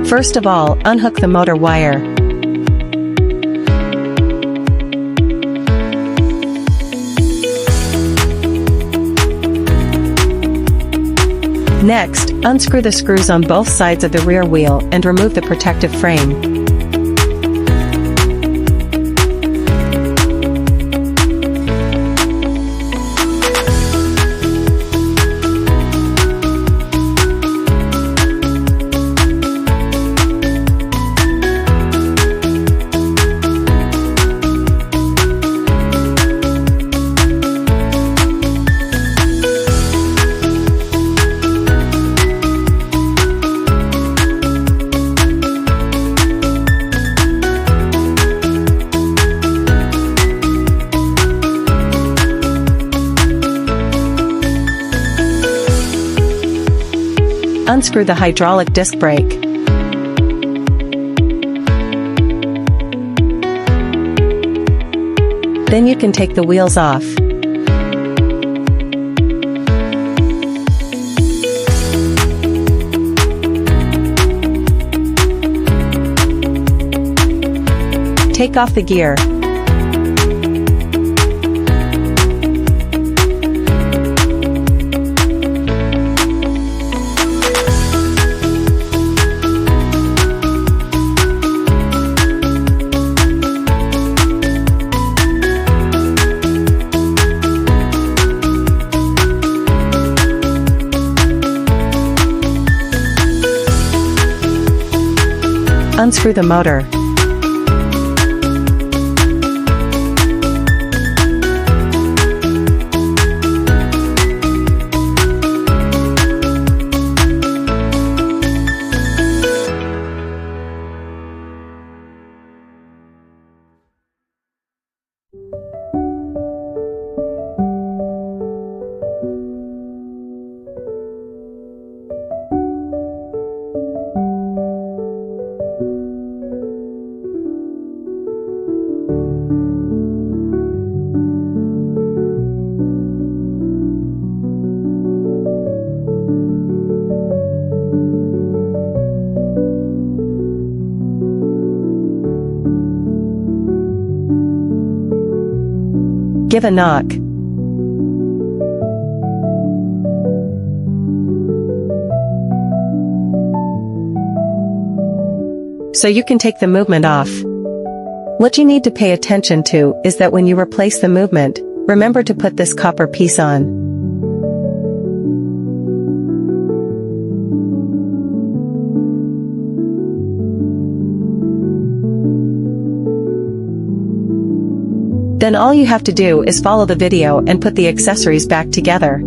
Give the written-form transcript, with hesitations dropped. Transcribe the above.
First of all, unhook the motor wire. Next, unscrew the screws on both sides of the rear wheel and remove the protective frame. Unscrew the hydraulic disc brake. Then you can take the wheels off. Take off the gear. Unscrew the motor. Give a knock. So you can take the movement off. What you need to pay attention to is that when you replace the movement, remember to put this copper piece on. Then all you have to do is follow the video and put the accessories back together.